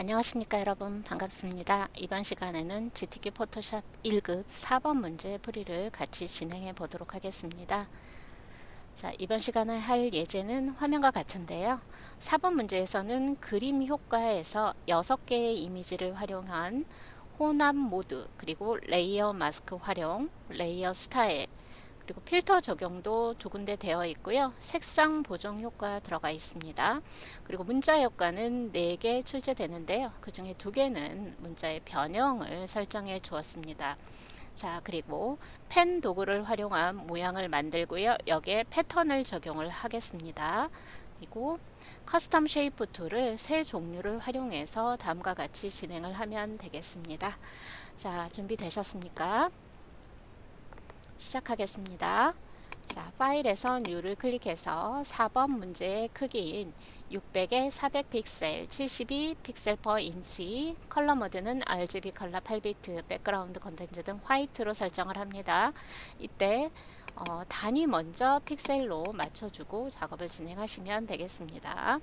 안녕하십니까 여러분, 반갑습니다. 이번 시간에는 GTK 포토샵 1급 4번 문제 풀이를 같이 진행해 보도록 하겠습니다. 자, 이번 시간에 할 예제는 화면과 같은데요. 4번 문제에서는 그림 효과에서 6개의 이미지를 활용한 혼합 모드, 그리고 레이어 마스크 활용, 레이어 스타일, 그리고 필터 적용도 두 군데 되어 있고요. 색상 보정 효과 들어가 있습니다. 그리고 문자 효과는 4개 출제되는데요. 그 중에 2개는 문자의 변형을 설정해 주었습니다. 자, 그리고 펜 도구를 활용한 모양을 만들고요. 여기에 패턴을 적용을 하겠습니다. 그리고 커스텀 쉐이프 툴을 3종류를 활용해서 다음과 같이 진행을 하면 되겠습니다. 자, 준비되셨습니까? 시작하겠습니다. 자, 파일에서 New를 클릭해서 4번 문제의 크기인 600에 400 픽셀, 72 픽셀 per 인치, 컬러 모드는 RGB 컬러 8비트, 백그라운드 컨텐츠 등 화이트로 설정을 합니다. 이때 단위 먼저 픽셀로 맞춰주고 작업을 진행하시면 되겠습니다.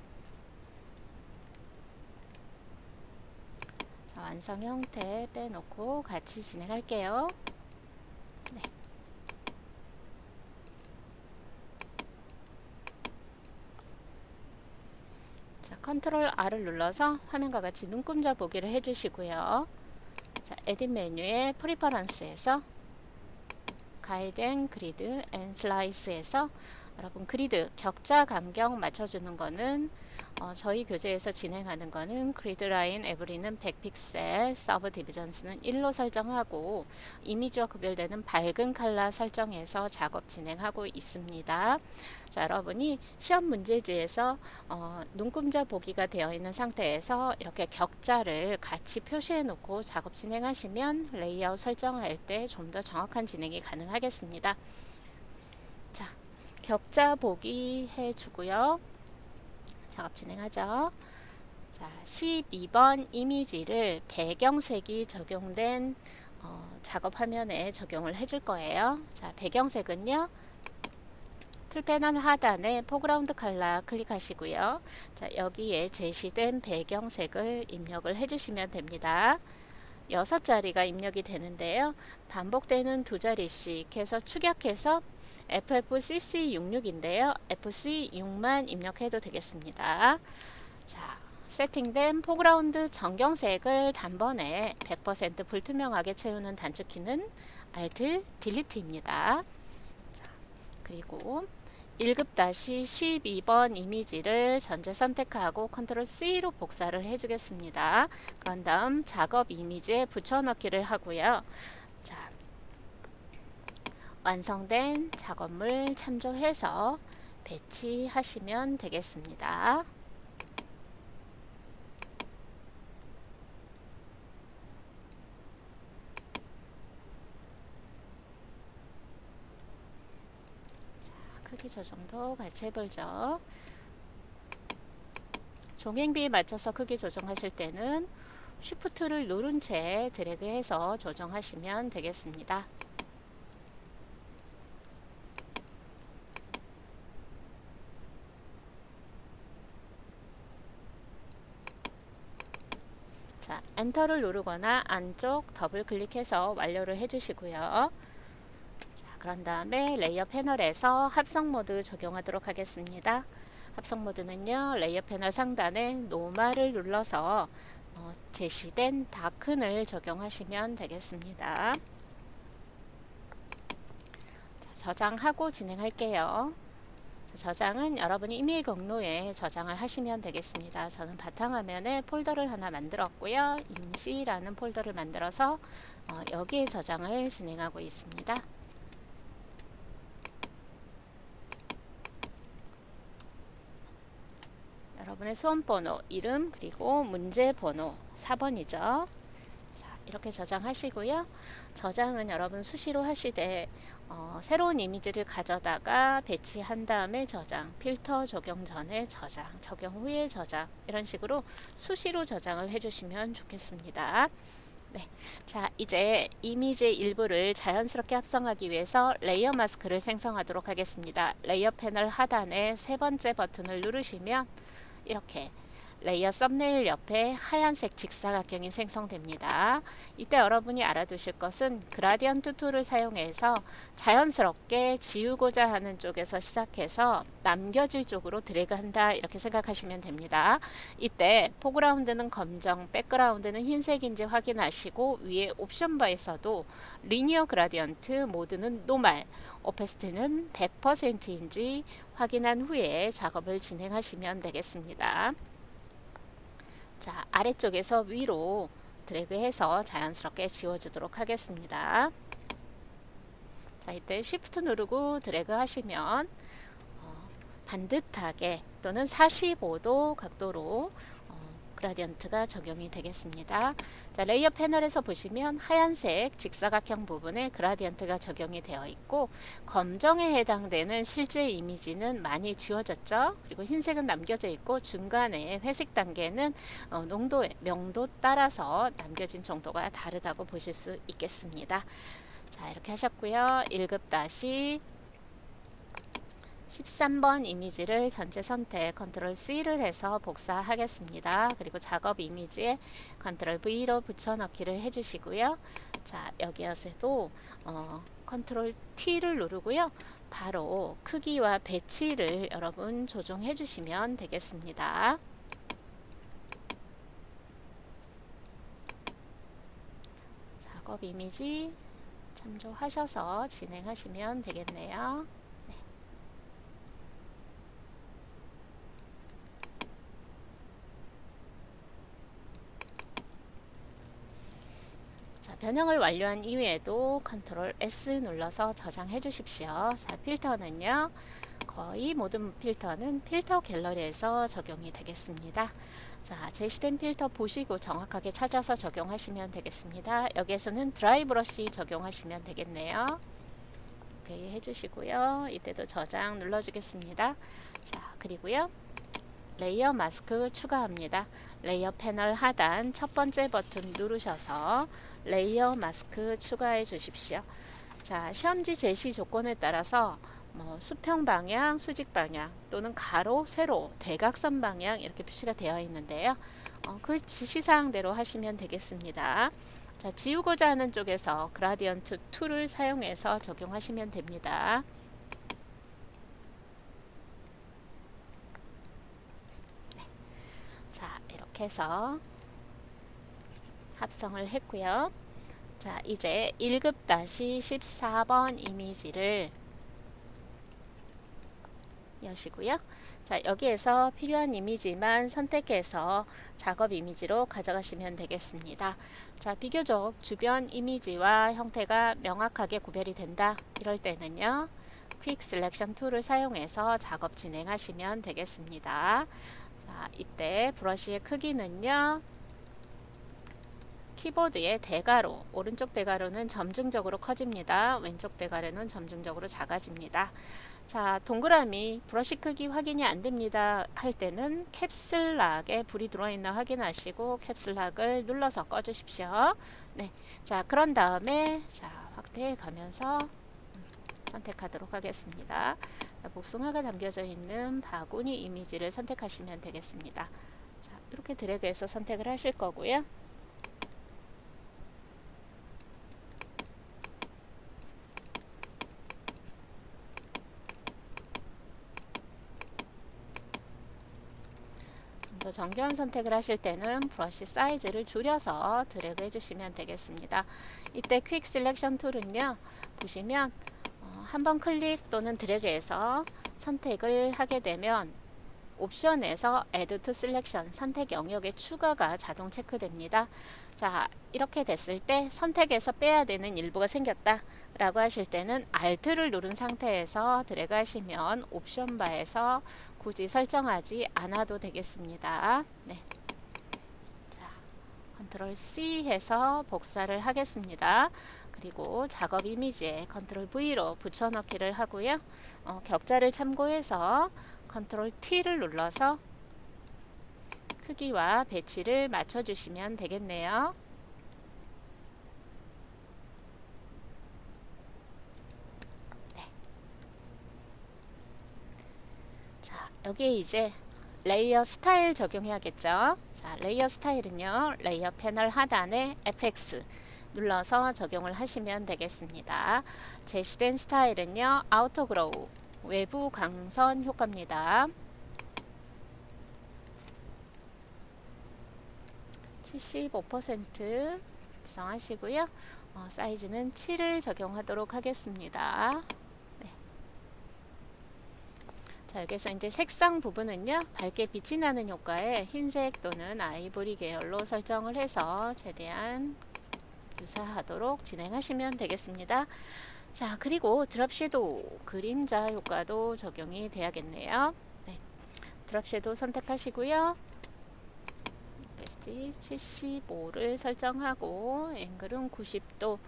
자, 완성 형태 빼놓고 같이 진행할게요. 네. 컨트롤 R을 눌러서 화면과 같이 눈금자 보기를 해주시고요. 자, 에딧 메뉴에 프리퍼런스에서 가이드 앤 그리드 앤 슬라이스에서 여러분 그리드 격자 간격 맞춰주는 거는 저희 교재에서 진행하는 거는 그리드 라인 에브리는 100픽셀, 서브 디비전스는 1로 설정하고 이미지와 구별되는 밝은 컬러 설정해서 작업 진행하고 있습니다. 자, 여러분이 시험 문제지에서 눈금자 보기가 되어 있는 상태에서 이렇게 격자를 같이 표시해 놓고 작업 진행하시면 레이아웃 설정할 때 좀 더 정확한 진행이 가능하겠습니다. 자, 격자 보기 해주고요. 작업 진행하죠. 자, 12번 이미지를 배경색이 적용된 작업 화면에 적용을 해줄 거예요. 자, 배경색은요. 툴패널 하단에 포그라운드 컬러 클릭하시고요. 자, 여기에 제시된 배경색을 입력을 해주시면 됩니다. 6자리가 입력이 되는데요. 반복되는 2자리씩 해서 축약해서 FFCC66인데요. FC6만 입력해도 되겠습니다. 자, 세팅된 포그라운드 전경색을 단번에 100% 불투명하게 채우는 단축키는 Alt Delete입니다. 자, 그리고 1급-12번 이미지를 전체 선택하고 컨트롤 C로 복사를 해주겠습니다. 그런 다음 작업 이미지에 붙여넣기를 하고요. 자, 완성된 작업물 참조해서 배치하시면 되겠습니다. 크기 조정도 같이 해보죠. 종횡비에 맞춰서 크기 조정하실 때는 Shift를 누른 채 드래그해서 조정하시면 되겠습니다. 자, 엔터를 누르거나 안쪽 더블 클릭해서 완료를 해주시고요. 그런 다음에 레이어 패널에서 합성 모드 적용하도록 하겠습니다. 합성 모드는요, 레이어 패널 상단에 노말을 눌러서 제시된 다큰을 적용하시면 되겠습니다. 자, 저장하고 진행할게요. 자, 저장은 여러분이 이메일 경로에 저장을 하시면 되겠습니다. 저는 바탕화면에 폴더를 하나 만들었고요. 임시라는 폴더를 만들어서 여기에 저장을 진행하고 있습니다. 여러분의 수험번호, 이름, 그리고 문제 번호 4번이죠. 자, 이렇게 저장하시고요. 저장은 여러분 수시로 하시되 새로운 이미지를 가져다가 배치한 다음에 저장, 필터 적용 전에 저장, 적용 후에 저장, 이런 식으로 수시로 저장을 해주시면 좋겠습니다. 네, 자, 이제 이미지의 일부를 자연스럽게 합성하기 위해서 레이어 마스크를 생성하도록 하겠습니다. 레이어 패널 하단에 3번째 버튼을 누르시면 이렇게 레이어 썸네일 옆에 하얀색 직사각형이 생성됩니다. 이때 여러분이 알아두실 것은 그라디언트 툴을 사용해서 자연스럽게 지우고자 하는 쪽에서 시작해서 남겨질 쪽으로 드래그한다 이렇게 생각하시면 됩니다. 이때 포그라운드는 검정, 백그라운드는 흰색인지 확인하시고 위에 옵션 바에서도 리니어 그라디언트 모드는 노말, 오페스티는 100%인지 확인한 후에 작업을 진행하시면 되겠습니다. 자, 아래쪽에서 위로 드래그해서 자연스럽게 지워주도록 하겠습니다. 자, 이때 Shift 누르고 드래그 하시면 반듯하게 또는 45도 각도로 그라디언트가 적용이 되겠습니다. 자, 레이어 패널에서 보시면 하얀색 직사각형 부분에 그라디언트가 적용이 되어 있고 검정에 해당되는 실제 이미지는 많이 지워졌죠. 그리고 흰색은 남겨져 있고 중간에 회색 단계는 농도의 명도 따라서 남겨진 정도가 다르다고 보실 수 있겠습니다. 자, 이렇게 하셨고요. 1급 다시 13번 이미지를 전체 선택 컨트롤 C를 해서 복사하겠습니다. 그리고 작업 이미지에 컨트롤 V로 붙여넣기를 해주시고요. 자, 여기에서도 컨트롤 T를 누르고요. 바로 크기와 배치를 여러분 조정해 주시면 되겠습니다. 작업 이미지 참조하셔서 진행하시면 되겠네요. 자, 변형을 완료한 이후에도 컨트롤 S 눌러서 저장해 주십시오. 자, 필터는요. 거의 모든 필터는 필터 갤러리에서 적용이 되겠습니다. 자, 제시된 필터 보시고 정확하게 찾아서 적용하시면 되겠습니다. 여기에서는 드라이 브러쉬 적용하시면 되겠네요. 오케이 해주시고요. 이때도 저장 눌러주겠습니다. 자, 그리고요. 레이어 마스크 추가합니다. 레이어 패널 하단 첫 번째 버튼 누르셔서 레이어 마스크 추가해 주십시오. 자, 시험지 제시 조건에 따라서 수평 방향, 수직 방향 또는 가로, 세로, 대각선 방향 이렇게 표시가 되어 있는데요. 그 지시사항대로 하시면 되겠습니다. 자, 지우고자 하는 쪽에서 그라디언트 툴을 사용해서 적용하시면 됩니다. 자, 이렇게 해서 합성을 했고요. 자, 이제 1급 다시 14번 이미지를 여시고요. 자, 여기에서 필요한 이미지만 선택해서 작업 이미지로 가져가시면 되겠습니다. 자, 비교적 주변 이미지와 형태가 명확하게 구별이 된다. 이럴 때는요. 퀵 셀렉션 툴을 사용해서 작업 진행하시면 되겠습니다. 자, 이때 브러쉬의 크기는요. 키보드의 대괄호, 오른쪽 대괄호는 점증적으로 커집니다. 왼쪽 대괄호는 점증적으로 작아집니다. 자, 동그라미 브러쉬 크기 확인이 안 됩니다 할 때는 캡슬락에 불이 들어있나 확인하시고 캡슬락을 눌러서 꺼 주십시오. 네, 자, 그런 다음에 자, 확대해 가면서 선택하도록 하겠습니다. 자, 복숭아가 담겨져 있는 바구니 이미지를 선택하시면 되겠습니다. 자, 이렇게 드래그해서 선택을 하실 거고요. 더 정교한 선택을 하실 때는 브러쉬 사이즈를 줄여서 드래그 해주시면 되겠습니다. 이때 퀵 셀렉션 툴은요. 보시면 한번 클릭 또는 드래그해서 선택을 하게 되면 옵션에서 Add to Selection 선택 영역의 추가가 자동 체크됩니다. 자, 이렇게 됐을 때 선택에서 빼야 되는 일부가 생겼다 라고 하실 때는 Alt를 누른 상태에서 드래그 하시면 옵션 바에서 굳이 설정하지 않아도 되겠습니다. 네. 자, 컨트롤 C 해서 복사를 하겠습니다. 그리고 작업 이미지에 컨트롤 V로 붙여넣기를 하고요. 격자를 참고해서 컨트롤 T를 눌러서 크기와 배치를 맞춰주시면 되겠네요. 네. 자, 여기에 이제 레이어 스타일 적용해야겠죠. 자, 레이어 스타일은요, 레이어 패널 하단에 FX 눌러서 적용을 하시면 되겠습니다. 제시된 스타일은요, 아우터 그로우, 외부 광선 효과입니다. 75% 지정하시고요. 사이즈는 7을 적용하도록 하겠습니다. 네. 자, 여기서 이제 색상 부분은요, 밝게 빛이 나는 효과에 흰색 또는 아이보리 계열로 설정을 해서 최대한 유사하도록 진행하시면 되겠습니다. 자, 그리고 드롭 섀도우 그림자 효과도 적용이 돼야겠네요. 네. 드롭 섀도우 선택하시고요. 베스트 75를 설정하고 앵글은 90도,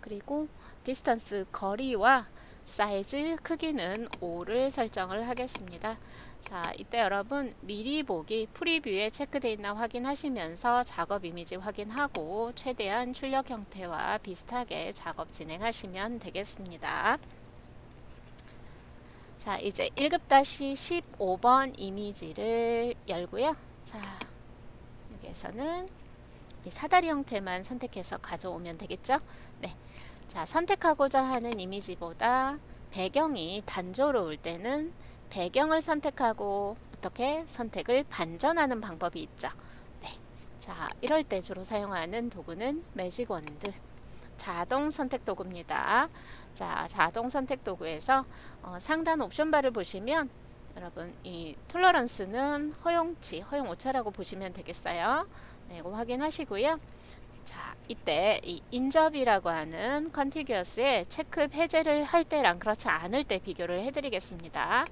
그리고 디스턴스 거리와 사이즈 크기는 5를 설정을 하겠습니다. 자, 이때 여러분 미리 보기 프리뷰에 체크되어 있나 확인하시면서 작업 이미지 확인하고 최대한 출력 형태와 비슷하게 작업 진행하시면 되겠습니다. 자, 이제 1급-15번 이미지를 열고요. 자, 여기에서는 이 사다리 형태만 선택해서 가져오면 되겠죠? 네. 자, 선택하고자 하는 이미지보다 배경이 단조로울 때는 배경을 선택하고 어떻게 선택을 반전하는 방법이 있죠. 네. 자, 이럴 때 주로 사용하는 도구는 매직 원드 자동 선택 도구입니다. 자, 자동 선택 도구에서 상단 옵션 바를 보시면 여러분 이 톨러런스는 허용치, 허용 오차라고 보시면 되겠어요. 네, 이거 확인하시고요. 자, 이때 이 인접이라고 하는 컨티규어스에 체크 해제를 할 때랑 그렇지 않을 때 비교를 해드리겠습니다.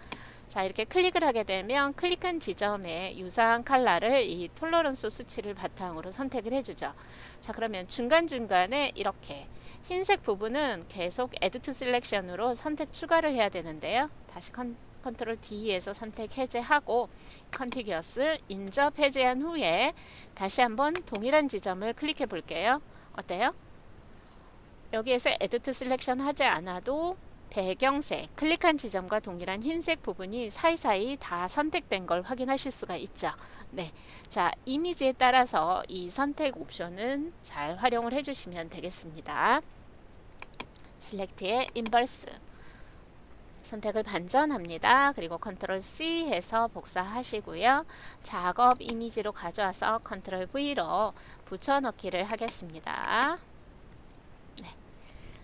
자, 이렇게 클릭을 하게 되면 클릭한 지점에 유사한 컬러를 이 톨러런스 수치를 바탕으로 선택을 해주죠. 자, 그러면 중간중간에 이렇게 흰색 부분은 계속 Add to Selection으로 선택 추가를 해야 되는데요. 다시 컨트롤 D에서 선택 해제하고 컨티규어스 인접 해제한 후에 다시 한번 동일한 지점을 클릭해 볼게요. 어때요? 여기에서 Add to Selection 하지 않아도 배경색, 클릭한 지점과 동일한 흰색 부분이 사이사이 다 선택된 걸 확인하실 수가 있죠. 네. 자, 이미지에 따라서 이 선택 옵션은 잘 활용을 해주시면 되겠습니다. Select의 Inverse 선택을 반전합니다. 그리고 컨트롤 C 해서 복사하시고요. 작업 이미지로 가져와서 컨트롤 V로 붙여넣기를 하겠습니다. 네.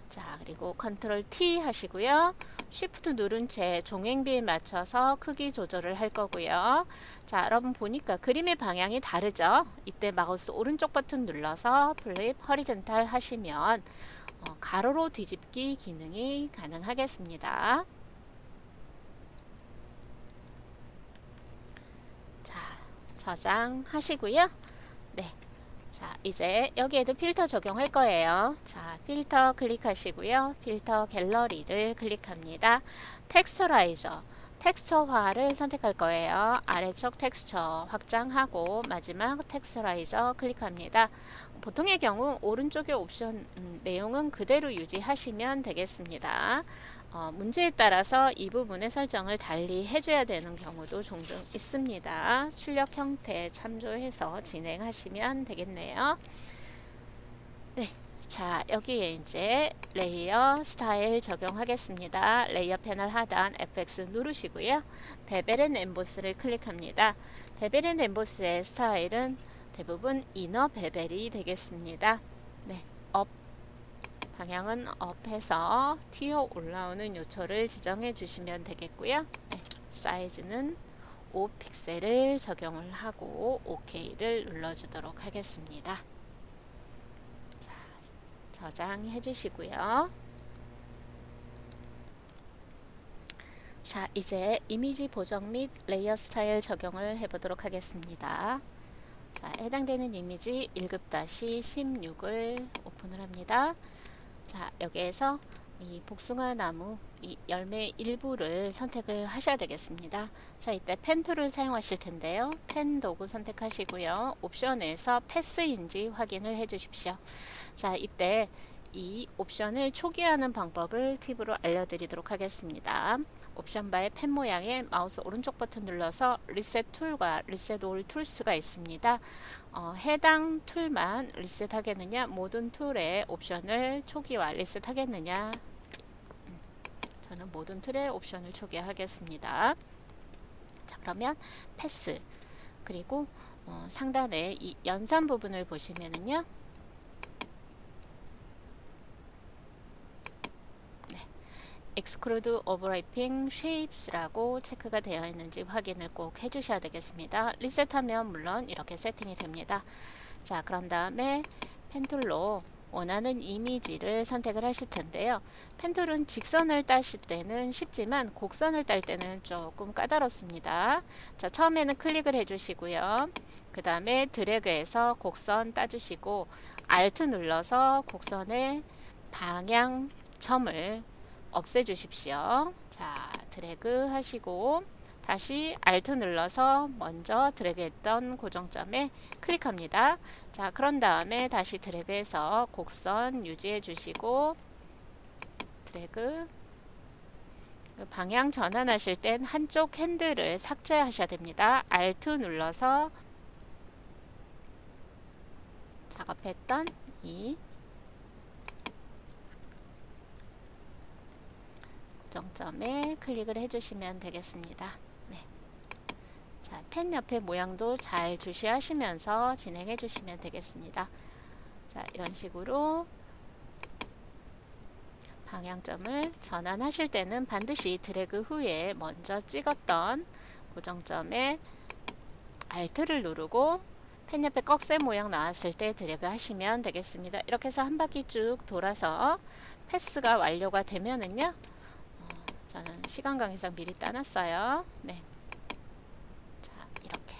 자, 그리고 컨트롤 T 하시고요. 쉬프트 누른 채 종횡비에 맞춰서 크기 조절을 할 거고요. 자, 여러분 보니까 그림의 방향이 다르죠? 이때 마우스 오른쪽 버튼 눌러서 플립 허리젠탈 하시면 가로로 뒤집기 기능이 가능하겠습니다. 자, 저장하시고요. 네. 자, 이제 여기에도 필터 적용할 거예요. 자, 필터 클릭하시고요. 필터 갤러리를 클릭합니다. 텍스처라이저, 텍스처화를 선택할 거예요. 아래쪽 텍스처 확장하고 마지막 텍스처라이저 클릭합니다. 보통의 경우 오른쪽의 옵션 내용은 그대로 유지하시면 되겠습니다. 문제에 따라서 이 부분의 설정을 달리 해줘야 되는 경우도 종종 있습니다. 출력 형태 참조해서 진행하시면 되겠네요. 네. 자, 여기에 이제 레이어 스타일 적용하겠습니다. 레이어 패널 하단 FX 누르시고요. 베벨 앤 엠보스를 클릭합니다. 베벨 앤 엠보스의 스타일은 대부분 이너 베벨이 되겠습니다. 네. 업 방향은 업해서 튀어 올라오는 요철을 지정해 주시면 되겠고요. 네, 사이즈는 5픽셀을 적용을 하고 OK를 눌러주도록 하겠습니다. 자, 저장해 주시고요. 자, 이제 이미지 보정 및 레이어 스타일 적용을 해보도록 하겠습니다. 자, 해당되는 이미지 1급-16을 오픈을 합니다. 자, 여기에서 이 복숭아 나무 이 열매 일부를 선택을 하셔야 되겠습니다. 자, 이때 펜 툴을 사용하실 텐데요. 펜 도구 선택하시고요. 옵션에서 패스인지 확인을 해 주십시오. 자, 이때 이 옵션을 초기화하는 방법을 팁으로 알려드리도록 하겠습니다. 옵션 바의 펜 모양의 마우스 오른쪽 버튼 눌러서 리셋 툴과 리셋 올 툴스가 있습니다. 해당 툴만 리셋하겠느냐, 모든 툴의 옵션을 초기화 리셋하겠느냐. 저는 모든 툴의 옵션을 초기화하겠습니다. 자, 그러면 패스, 그리고 상단에 이 연산 부분을 보시면은요, Exclude Overlapping Shapes라고 체크가 되어 있는지 확인을 꼭 해주셔야 되겠습니다. 리셋하면 물론 이렇게 세팅이 됩니다. 자, 그런 다음에 펜툴로 원하는 이미지를 선택을 하실 텐데요. 펜툴은 직선을 따실 때는 쉽지만 곡선을 딸 때는 조금 까다롭습니다. 자, 처음에는 클릭을 해주시고요. 그 다음에 드래그해서 곡선 따주시고 Alt 눌러서 곡선의 방향점을 없애주십시오. 자, 드래그 하시고 다시 Alt 눌러서 먼저 드래그했던 고정점에 클릭합니다. 자, 그런 다음에 다시 드래그해서 곡선 유지해 주시고 드래그, 방향 전환하실 땐 한쪽 핸들을 삭제하셔야 됩니다. Alt 눌러서 작업했던 이 고정점에 클릭을 해주시면 되겠습니다. 네. 자, 펜 옆에 모양도 잘 주시하시면서 진행해 주시면 되겠습니다. 자, 이런 식으로 방향점을 전환하실 때는 반드시 드래그 후에 먼저 찍었던 고정점에 Alt를 누르고 펜 옆에 꺽쇠 모양 나왔을 때 드래그 하시면 되겠습니다. 이렇게 해서 한 바퀴 쭉 돌아서 패스가 완료가 되면은요, 저는 시간 관계상 미리 따놨어요. 네. 자, 이렇게.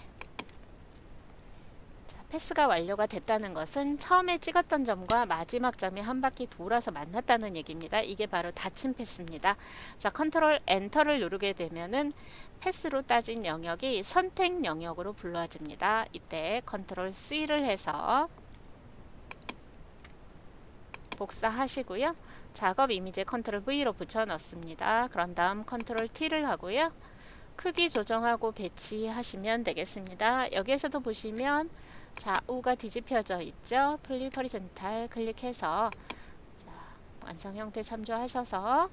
자, 패스가 완료가 됐다는 것은 처음에 찍었던 점과 마지막 점이 한 바퀴 돌아서 만났다는 얘기입니다. 이게 바로 닫힌 패스입니다. 자, 컨트롤 엔터를 누르게 되면은 패스로 따진 영역이 선택 영역으로 불러집니다. 이때 컨트롤 C를 해서 복사하시고요. 작업 이미지에 컨트롤 V로 붙여 넣습니다. 그런 다음 컨트롤 T를 하고요. 크기 조정하고 배치하시면 되겠습니다. 여기에서도 보시면 좌우가 뒤집혀져 있죠. 플립 허리젠탈 클릭해서 자, 완성 형태 참조하셔서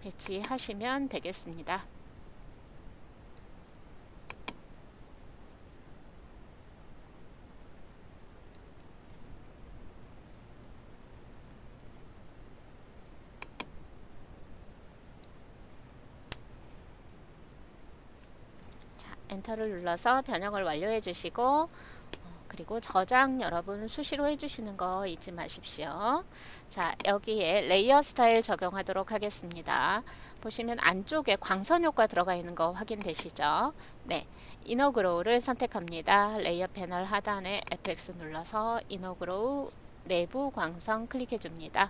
배치하시면 되겠습니다. 엔터를 눌러서 변형을 완료해 주시고 그리고 저장 여러분 수시로 해주시는 거 잊지 마십시오. 자, 여기에 레이어 스타일 적용하도록 하겠습니다. 보시면 안쪽에 광선 효과 들어가 있는 거 확인되시죠? 네, 이너 그로우를 선택합니다. 레이어 패널 하단에 FX 눌러서 이너 그로우 내부 광선 클릭해 줍니다.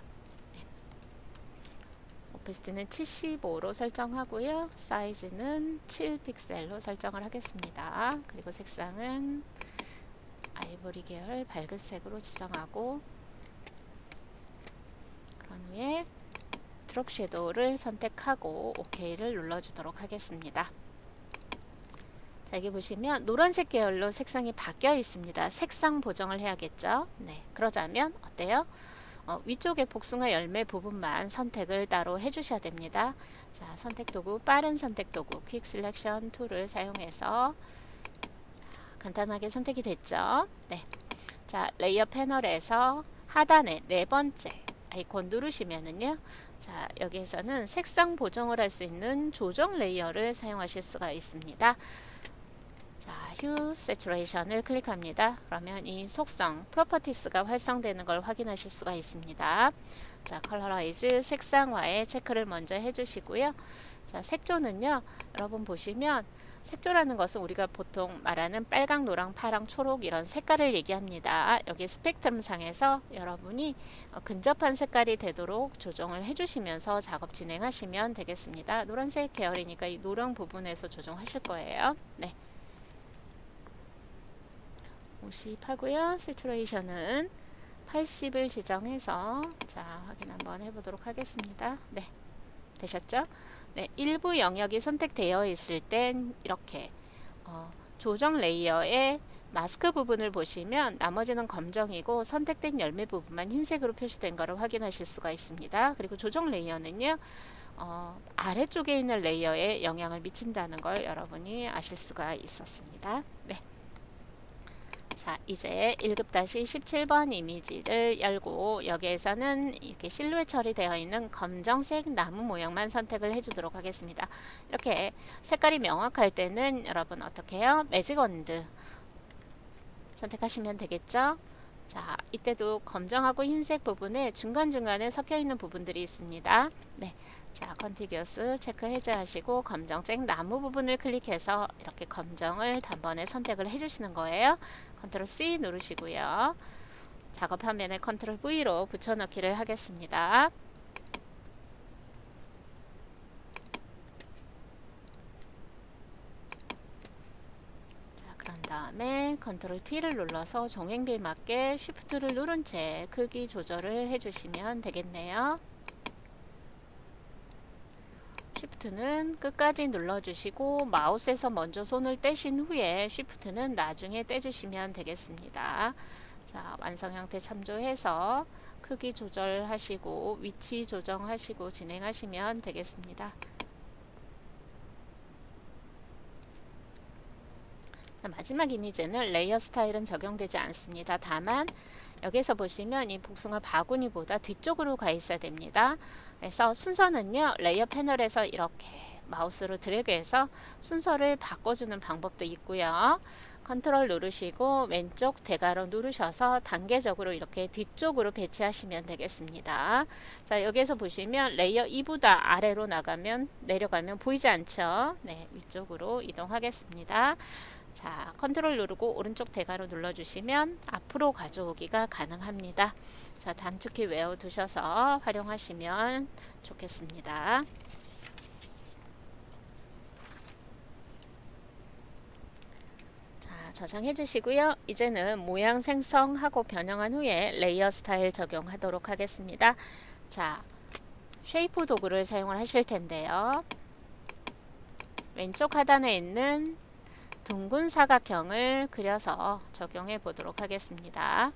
오피스트는 75로 설정하고요. 사이즈는 7픽셀로 설정을 하겠습니다. 그리고 색상은 아이보리 계열 밝은 색으로 지정하고 그런 후에 드롭 섀도우를 선택하고 OK를 눌러주도록 하겠습니다. 자, 여기 보시면 노란색 계열로 색상이 바뀌어 있습니다. 색상 보정을 해야겠죠. 네, 그러자면 어때요? 위쪽에 복숭아 열매 부분만 선택을 따로 해주셔야 됩니다. 자, 선택 도구, 빠른 선택 도구, 퀵 셀렉션 툴을 사용해서 자, 간단하게 선택이 됐죠. 네. 자, 레이어 패널에서 하단에 네 번째 아이콘 누르시면은요. 자, 여기에서는 색상 보정을 할 수 있는 조정 레이어를 사용하실 수가 있습니다. 자, 휴 세츄레이션을 클릭합니다. 그러면 이 속성 프로퍼티스가 활성되는 걸 확인하실 수가 있습니다. 자, 컬러라이즈 색상화에 체크를 먼저 해주시고요. 자, 색조는요, 여러분 보시면 색조라는 것은 우리가 보통 말하는 빨강, 노랑, 파랑, 초록 이런 색깔을 얘기합니다. 여기 스펙트럼 상에서 여러분이 근접한 색깔이 되도록 조정을 해주시면서 작업 진행하시면 되겠습니다. 노란색 계열이니까 이 노랑 부분에서 조정하실 거예요. 네. 50 하고요. 세츄레이션은 80을 지정해서 자, 확인 한번 해보도록 하겠습니다. 네, 되셨죠? 네, 일부 영역이 선택되어 있을 땐 이렇게 조정 레이어의 마스크 부분을 보시면 나머지는 검정이고 선택된 열매 부분만 흰색으로 표시된 것을 확인하실 수가 있습니다. 그리고 조정 레이어는요, 아래쪽에 있는 레이어에 영향을 미친다는 걸 여러분이 아실 수가 있었습니다. 네. 자, 이제 1급-17번 이미지를 열고 여기에서는 이렇게 실루엣 처리되어 있는 검정색 나무 모양만 선택을 해주도록 하겠습니다. 이렇게 색깔이 명확할 때는 여러분 어떻게 해요? 매직 원드 선택하시면 되겠죠? 자, 이때도 검정하고 흰색 부분에 중간중간에 섞여 있는 부분들이 있습니다. 네. 자, 컨티기어스 체크 해제하시고 검정색 나무 부분을 클릭해서 이렇게 검정을 단번에 선택을 해주시는 거예요. 컨트롤 C 누르시고요. 작업 화면에 컨트롤 V로 붙여넣기를 하겠습니다. 그런 다음에 컨트롤 T를 눌러서 종횡비에 맞게 쉬프트를 누른 채 크기 조절을 해주시면 되겠네요. 쉬프트는 끝까지 눌러주시고 마우스에서 먼저 손을 떼신 후에 쉬프트는 나중에 떼주시면 되겠습니다. 자, 완성 형태 참조해서 크기 조절하시고 위치 조정하시고 진행하시면 되겠습니다. 마지막 이미지는 레이어 스타일은 적용되지 않습니다. 다만 여기서 보시면 이 복숭아 바구니보다 뒤쪽으로 가 있어야 됩니다. 그래서 순서는요, 레이어 패널에서 이렇게 마우스로 드래그해서 순서를 바꿔주는 방법도 있고요. 컨트롤 누르시고 왼쪽 대괄호 누르셔서 단계적으로 이렇게 뒤쪽으로 배치하시면 되겠습니다. 자, 여기에서 보시면 레이어 2보다 아래로 내려가면 보이지 않죠? 네, 위쪽으로 이동하겠습니다. 자, 컨트롤 누르고 오른쪽 대괄호 눌러주시면 앞으로 가져오기가 가능합니다. 자, 단축키 외워두셔서 활용하시면 좋겠습니다. 자, 저장해 주시고요. 이제는 모양 생성하고 변형한 후에 레이어 스타일 적용하도록 하겠습니다. 자, 쉐이프 도구를 사용을 하실 텐데요. 왼쪽 하단에 있는 둥근 사각형을 그려서 적용해 보도록 하겠습니다.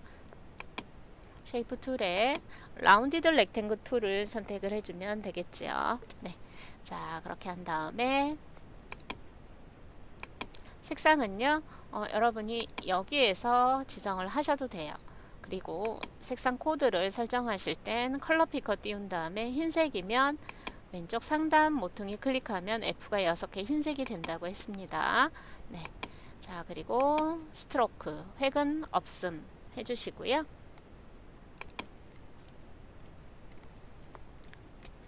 쉐이프 툴에 라운디드 렉탱글 툴을 선택을 해주면 되겠죠. 네. 자, 그렇게 한 다음에 색상은요, 여러분이 여기에서 지정을 하셔도 돼요. 그리고 색상 코드를 설정하실 땐 컬러 피커 띄운 다음에 흰색이면 왼쪽 상단 모퉁이 클릭하면 F가 6개 흰색이 된다고 했습니다. 네. 자, 그리고 스트로크, 획은 없음 해주시고요.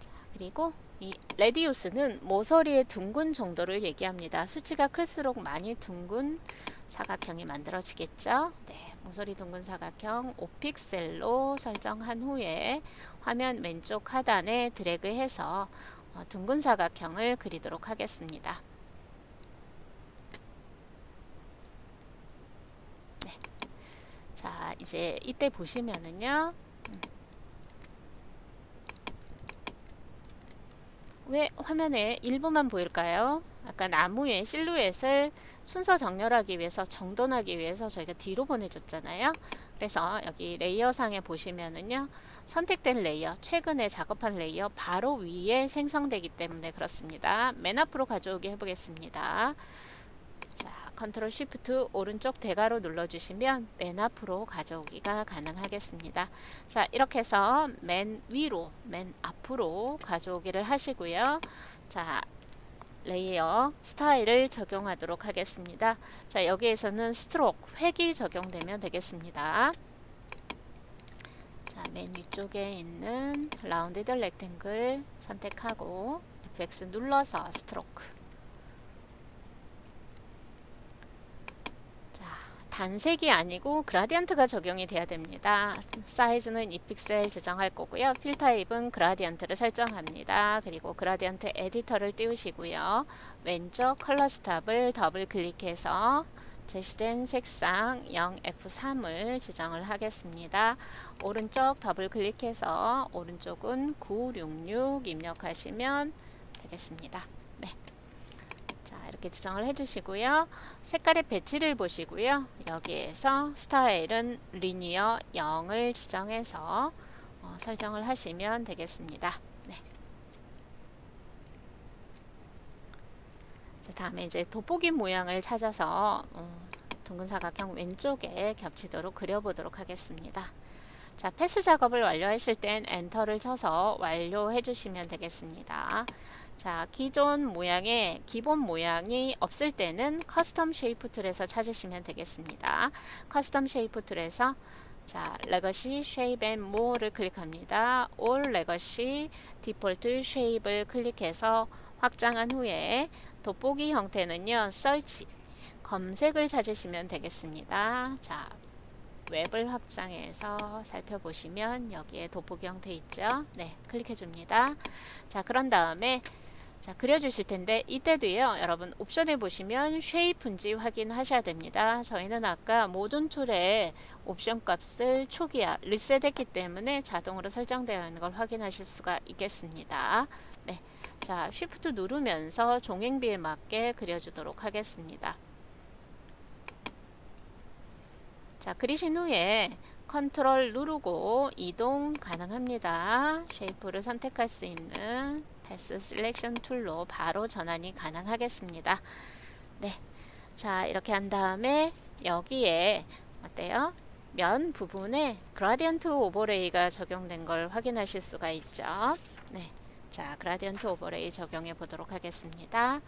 자, 그리고 이 레디우스는 모서리의 둥근 정도를 얘기합니다. 수치가 클수록 많이 둥근 사각형이 만들어지겠죠. 네, 모서리 둥근 사각형 5픽셀로 설정한 후에 화면 왼쪽 하단에 드래그해서 둥근 사각형을 그리도록 하겠습니다. 네. 자, 이제 이때 보시면은요. 왜 화면에 일부만 보일까요? 아까 나무의 실루엣을 순서 정렬하기 위해서 정돈하기 위해서 저희가 뒤로 보내줬잖아요. 그래서 여기 레이어 상에 보시면은요, 선택된 레이어, 최근에 작업한 레이어 바로 위에 생성되기 때문에 그렇습니다. 맨 앞으로 가져오게 해보겠습니다. 자, 컨트롤 쉬프트 오른쪽 대괄호 눌러주시면 맨 앞으로 가져오기가 가능하겠습니다. 자, 이렇게 해서 맨 위로, 맨 앞으로 가져오기를 하시고요. 자, 레이어 스타일을 적용하도록 하겠습니다. 자, 여기에서는 스트로크, 획이 적용되면 되겠습니다. 자, 맨 위쪽에 있는 라운디드 렉탱글 선택하고 FX 눌러서 스트로크. 단색이 아니고 그라디언트가 적용이 돼야 됩니다. 사이즈는 2픽셀 지정할 거고요. 필 타입은 그라디언트를 설정합니다. 그리고 그라디언트 에디터를 띄우시고요. 왼쪽 컬러 스탑을 더블 클릭해서 제시된 색상 0F3을 지정을 하겠습니다. 오른쪽 더블 클릭해서 오른쪽은 966 입력하시면 되겠습니다. 네. 자, 이렇게 지정을 해주시고요. 색깔의 배치를 보시고요. 여기에서 스타일은 리니어 0을 지정해서 설정을 하시면 되겠습니다. 네. 자, 다음에 이제 돋보기 모양을 찾아서 둥근 사각형 왼쪽에 겹치도록 그려보도록 하겠습니다. 자, 패스 작업을 완료하실 땐 엔터를 쳐서 완료해 주시면 되겠습니다. 자, 기존 모양의 기본 모양이 없을 때는 커스텀 쉐이프 툴에서 찾으시면 되겠습니다. 커스텀 쉐이프 툴에서 자, 레거시 쉐입 앤 모어를 클릭합니다. 올 레거시 디폴트 쉐입을 클릭해서 확장한 후에 돋보기 형태는요, 설치 검색을 찾으시면 되겠습니다. 자, 웹을 확장해서 살펴보시면 여기에 돋보기 형태 있죠? 네, 클릭해 줍니다. 자, 그런 다음에 자, 그려주실 텐데 이때도요, 여러분 옵션에 보시면 쉐이프인지 확인하셔야 됩니다. 저희는 아까 모든 툴의 옵션 값을 초기화 리셋했기 때문에 자동으로 설정되어 있는 걸 확인하실 수가 있겠습니다. 네, 자, 쉬프트 누르면서 종횡비에 맞게 그려주도록 하겠습니다. 자, 그리신 후에 컨트롤 누르고 이동 가능합니다. 쉐이프를 선택할 수 있는 패스 셀렉션 툴로 바로 전환이 가능하겠습니다. 네. 자, 이렇게 한 다음에 여기에 어때요? 면 부분에 그라디언트 오버레이가 적용된 걸 확인하실 수가 있죠. 네. 자, 그라디언트 오버레이 적용해 보도록 하겠습니다.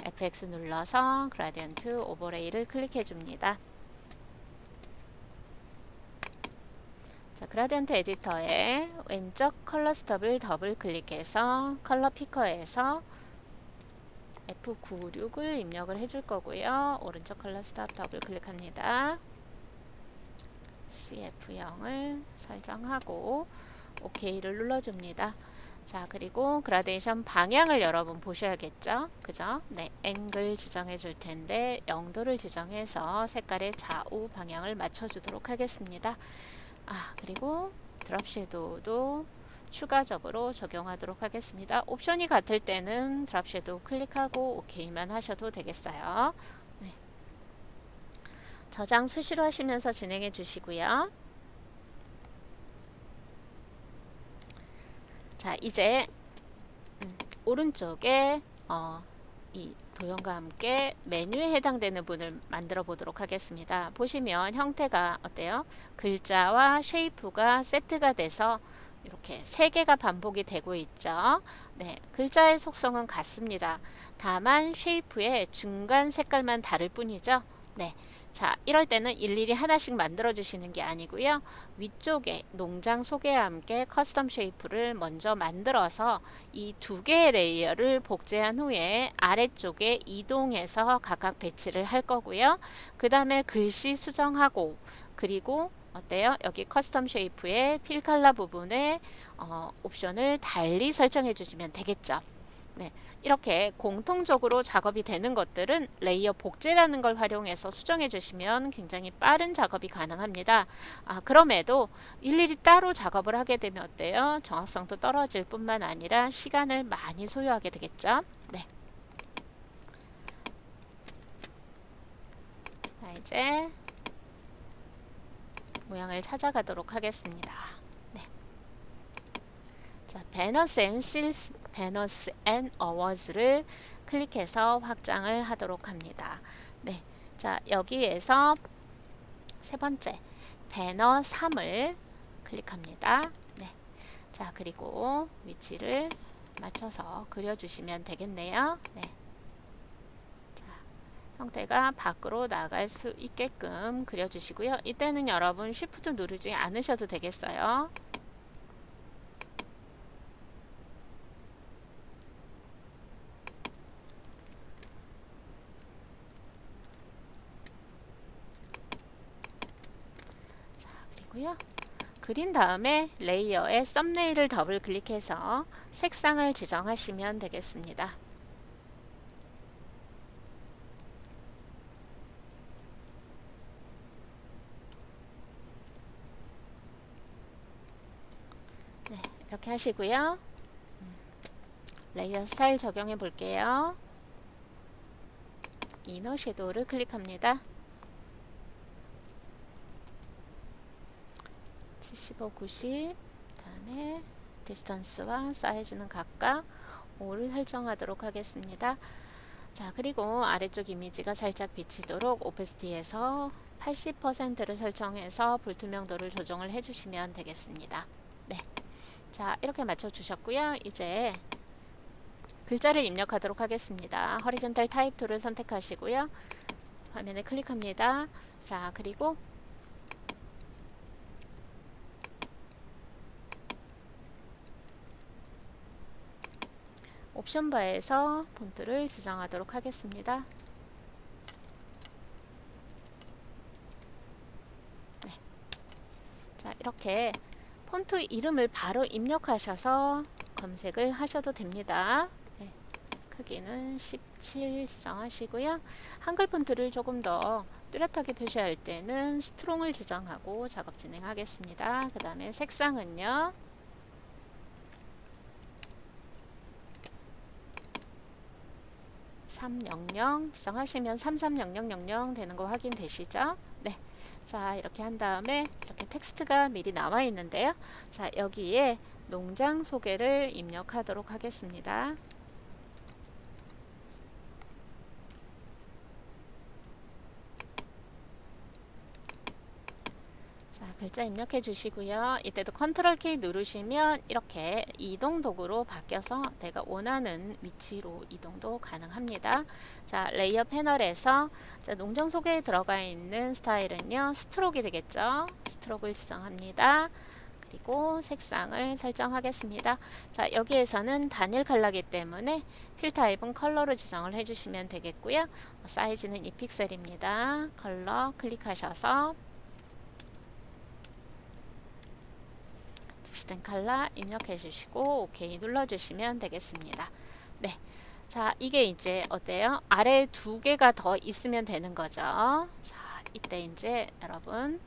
FX 눌러서 그라디언트 오버레이를 클릭해 줍니다. 자, 그라디언트 에디터에 왼쪽 컬러 스톱을 더블 클릭해서 컬러 피커에서 F96을 입력을 해줄 거고요. 오른쪽 컬러 스톱 더블 클릭합니다. CF0을 설정하고 OK를 눌러줍니다. 자, 그리고 그라데이션 방향을 여러분 보셔야겠죠? 그죠? 네, 앵글 지정해 줄 텐데 0도를 지정해서 색깔의 좌우 방향을 맞춰주도록 하겠습니다. 그리고 드롭 섀도우도 추가적으로 적용하도록 하겠습니다. 옵션이 같을 때는 드롭 섀도우 클릭하고 OK만 하셔도 되겠어요. 네. 저장 수시로 하시면서 진행해 주시고요. 자, 이제 오른쪽에 이 도형과 함께 메뉴에 해당되는 문을 만들어 보도록 하겠습니다. 보시면 형태가 어때요? 글자와 쉐이프가 세트가 돼서 이렇게 3개가 반복이 되고 있죠. 네, 글자의 속성은 같습니다. 다만 쉐이프의 중간 색깔만 다를 뿐이죠. 네, 자, 이럴 때는 일일이 하나씩 만들어 주시는 게 아니고요. 위쪽에 농장 소개와 함께 커스텀 쉐이프를 먼저 만들어서 이 2개의 레이어를 복제한 후에 아래쪽에 이동해서 각각 배치를 할 거고요. 그 다음에 글씨 수정하고 그리고 어때요? 여기 커스텀 쉐이프의 필 컬러 부분에 옵션을 달리 설정해 주시면 되겠죠. 네, 이렇게 공통적으로 작업이 되는 것들은 레이어 복제라는 걸 활용해서 수정해 주시면 굉장히 빠른 작업이 가능합니다. 그럼에도 일일이 따로 작업을 하게 되면 어때요? 정확성도 떨어질 뿐만 아니라 시간을 많이 소요하게 되겠죠. 네. 자, 이제 모양을 찾아가도록 하겠습니다. 네. 자, 배너스 앤 실스, 배너스 앤 어워즈를 클릭해서 확장을 하도록 합니다. 네. 자, 여기에서 세 번째 배너 3을 클릭합니다. 네. 자, 그리고 위치를 맞춰서 그려주시면 되겠네요. 네. 형태가 밖으로 나갈 수 있게끔 그려주시고요. 이때는 여러분 쉬프트 누르지 않으셔도 되겠어요. 자, 그리고요. 그린 다음에 레이어에 썸네일을 더블 클릭해서 색상을 지정하시면 되겠습니다. 네, 이렇게 하시고요. 레이어 스타일 적용해 볼게요. 이너 섀도우를 클릭합니다. 75, 90, 그 다음에 디스턴스와 사이즈는 각각 5를 설정하도록 하겠습니다. 자, 그리고 아래쪽 이미지가 살짝 비치도록 오페시티에서 80%를 설정해서 불투명도를 조정을 해주시면 되겠습니다. 네, 자, 이렇게 맞춰 주셨고요. 이제 글자를 입력하도록 하겠습니다. 허리젠탈 타입 툴을 선택하시고요. 화면에 클릭합니다. 자, 그리고 옵션 바에서 폰트를 지정하도록 하겠습니다. 네. 자, 이렇게 폰트 이름을 바로 입력하셔서 검색을 하셔도 됩니다. 네. 크기는 17 지정하시고요. 한글 폰트를 조금 더 뚜렷하게 표시할 때는 스트롱을 지정하고 작업 진행하겠습니다. 그 다음에 색상은요, (300) 지정하시면 330000 되는 거 확인되시죠? 네. 자, 이렇게 한 다음에 이렇게 텍스트가 미리 나와 있는데요. 자, 여기에 농장 소개를 입력하도록 하겠습니다. 자, 글자 입력해 주시고요. 이때도 컨트롤 키 누르시면 이렇게 이동 도구로 바뀌어서 내가 원하는 위치로 이동도 가능합니다. 자, 레이어 패널에서 자, 농장 소개에 들어가 있는 스타일은요, 스트로크가 되겠죠. 스트로크를 지정합니다. 그리고 색상을 설정하겠습니다. 자, 여기에서는 단일 컬러이기 때문에 필 타입은 컬러로 지정을 해주시면 되겠고요. 사이즈는 2픽셀입니다. 컬러 클릭하셔서 지시된 컬러 입력해 주시고 OK 눌러주시면 되겠습니다. 네. 자, 이게 이제 어때요? 아래 두 개가 더 있으면 되는 거죠. 자, 이때 이제 여러분